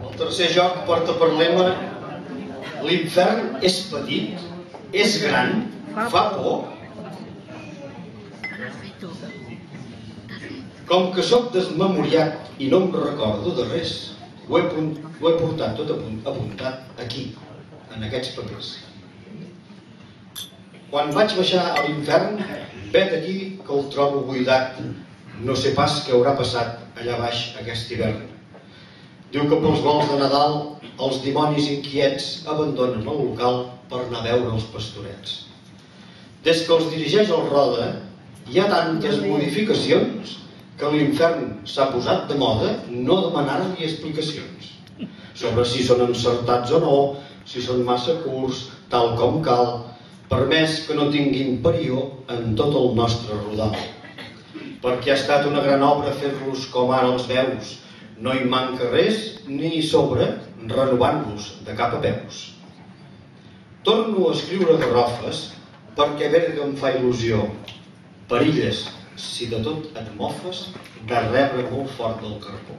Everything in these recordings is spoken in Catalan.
El tercer joc porta per lema: l'infern és petit, és gran, fa por. Com que sóc desmemoriat i no em recordo de res, ho he portat tot apuntat aquí, en aquests papers. Quan vaig baixar a l'infern, vet aquí que el trobo buidat. No sé pas què haurà passat allà baix aquest hivern. Diu que pels vols de Nadal els dimonis inquiets abandonen el local per anar a veure els pastorets. Des que els dirigeix el Roda, hi ha tantes modificacions que l'infern s'ha posat de moda no demanar-li explicacions sobre si són encertats o no, si són massa curts, tal com cal, per més que no tinguin parió en tot el nostre rodal. Perquè ha estat una gran obra fer-los com ara els veus. No hi manca res ni hi sobra renovant-los de cap a peus. Torno a escriure garrofes perquè Berga em fa il·lusió. Perilles, si de tot et mofes, de rebre molt fort del carbó.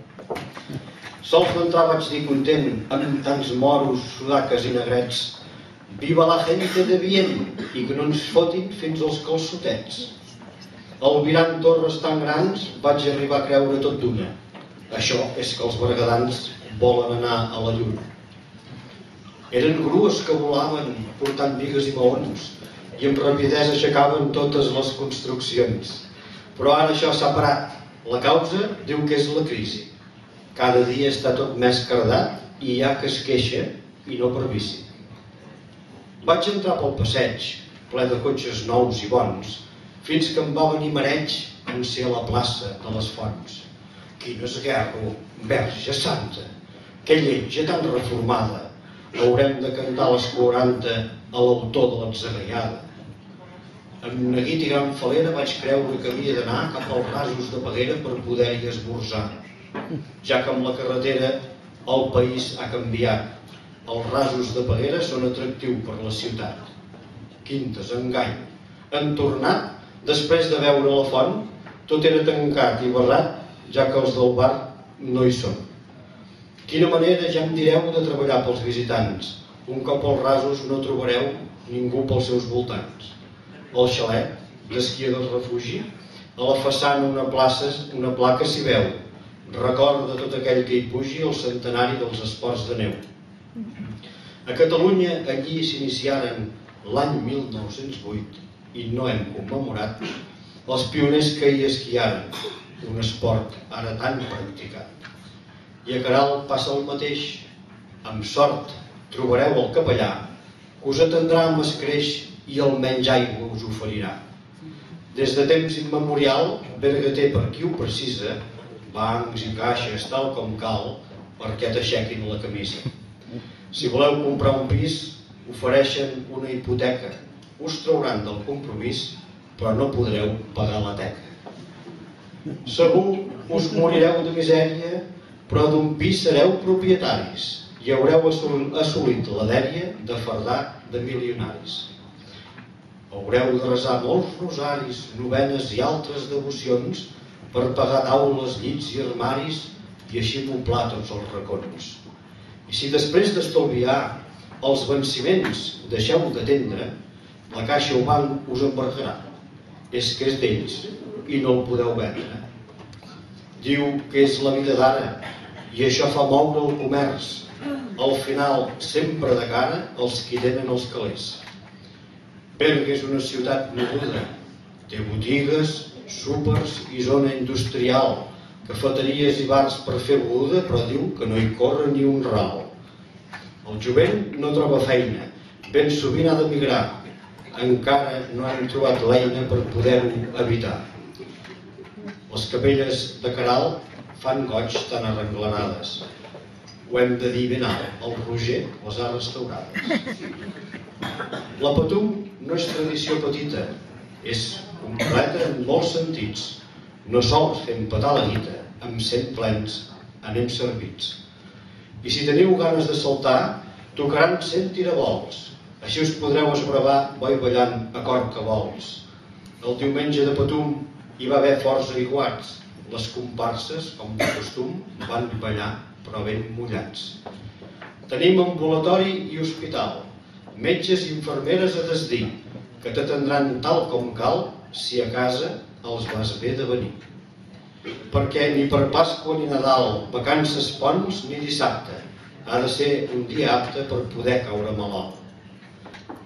Sols d'entrar vaig dir content amb tants moros, sudaques i negrets. Viva la gente de bien i que no ens fotin fins als calçotets. Albirant torres tan grans vaig arribar a creure tot d'una. Això és que els bergadans volen anar a la lluna. Eren grues que volaven portant bigues i maons i amb rapidesa aixecaven totes les construccions. Però ara això s'ha parat. La causa diu que és la crisi. Cada dia està tot més cardat i hi ha que es queixa i no per vici. Vaig entrar pel passeig, ple de cotxes nous i bons, fins que em va venir mareig en ser a la plaça de les Fonts. Quin esguerro, Verge Santa! Que lletja tan reformada! Haurem de cantar les 40 a l'autor de l'atzagaiada. Amb neguit i gran falera vaig creure que havia d'anar cap als rasos de Peguera per poder-hi esmorzar, ja que amb la carretera el país ha canviat. Els rasos de Peguera són atractius per la ciutat. Quintes, engany. Han tornat, després de veure la font, tot era tancat i barrat, ja que els del bar no hi són. Quina manera, ja em direu, de treballar pels visitants. Un cop als rasos no trobareu ningú pels seus voltants. Al xalet d'esquiadors refugi, a la façana una placa s'hi veu. Recorda tot aquell que hi pugi el centenari dels esports de neu. A Catalunya allí s'iniciaren l'any 1908 i no hem commemorat els pioners que hi esquiaren, un esport ara tan practicat. I a Caral passa el mateix. Amb sort trobareu el capellà que us atendrà amb escreix i almenys aigua us oferirà. Des de temps immemorial, Berga té per qui ho precisa bancs i caixes tal com cal perquè t'aixequin la camisa. Si voleu comprar un pis, ofereixen una hipoteca. Us trauran del compromís, però no podreu pagar la teca. Segur us morireu de misèria, però d'un pis sereu propietaris i haureu assolit la dèria de fardar de milionaris. Haureu de resar molts rosaris, novenes i altres devocions per pagar taules, llits i armaris i així poblar tots els racons. I si després d'estalviar els venciments deixeu d'atendre, la caixa o banc us embarcarà. És que és d'ells i no el podeu vendre. Diu que és la vida d'ara i això fa moure el comerç. Al final, sempre de cara, els qui tenen els calés. Berga és una ciutat moguda. Té botigues, súpers i zona industrial, cafeteries i bars per fer beguda, però diu que no hi corre ni un ral. El jovent no troba feina, ben sovint ha d'emigrar. Encara no hem trobat l'eina per poder-ho evitar. Les capelles de Caral fan goig tan arrenglanades. Ho hem de dir ben alt, el Roger les ha restaurades. La Patum no és tradició petita, és completa en molts sentits. No sols fem petar la guita, amb 100 plens anem servits. I si teniu ganes de saltar, tocaran 100 tiravolts. Així us podreu esbravar boi ballant a cor que vols. El diumenge de Patum hi va haver forts aiguats, Les comparses, com de costum, van ballar, però ben mullats. Tenim ambulatori i hospital, metges i infermeres a desdir, que t'atendran tal com cal si a casa els vas bé de venir. Perquè ni per Pasqua ni Nadal, vacances, ponts ni dissabte, ha de ser un dia apte per poder caure malalt.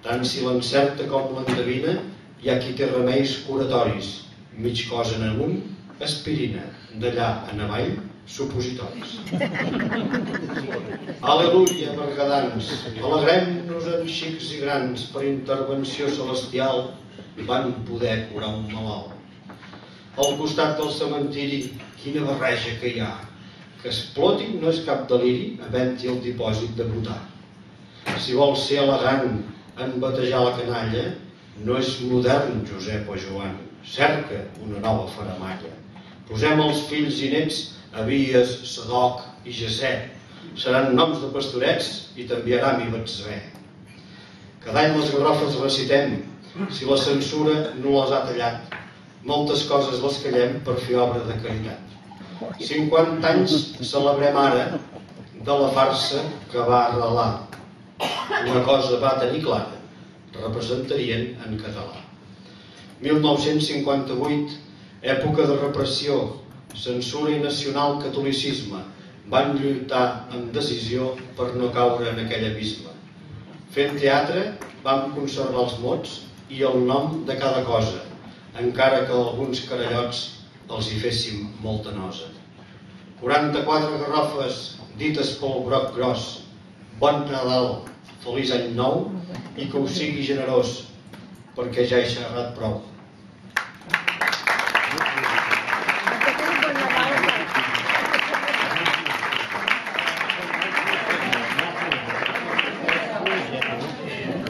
Tant si l'encerta com l'endevina, hi ha qui té remeis curatoris, mig cos en amunt, aspirina, d'allà en avall, supositoris. Aleluia, bergadans, alegrem-nos en xics i grans, per intervenció celestial van poder curar un malalt. Al costat del cementiri, quina barreja que hi ha, que explotin no és cap deliri, havent-hi el dipòsit de votar. Si vols ser elegant en batejar la canalla, no és modern Josep o Joan, cerca una nova faramalla. Posem els fills i nets Abies, Sadoc i Jessè. Seran noms de pastorets i t'enviaram i Betzvé. Cada any les garrofes recitem, si la censura no les ha tallat. Moltes coses les callem per fer obra de caritat. 50 anys celebrem ara de la farsa que va arrelar. Una cosa va tenir clara, representarien en català. 1958, època de repressió, censura i nacional catolicisme, van lluitar amb decisió per no caure en aquell abisme. Fent teatre, vam conservar els mots i el nom de cada cosa, encara que alguns carallots els hi féssim molta nosa. 44 garrofes dites pel broc gros, bon Nadal, feliç any nou i que us sigui generós, perquè ja he xerrat prou.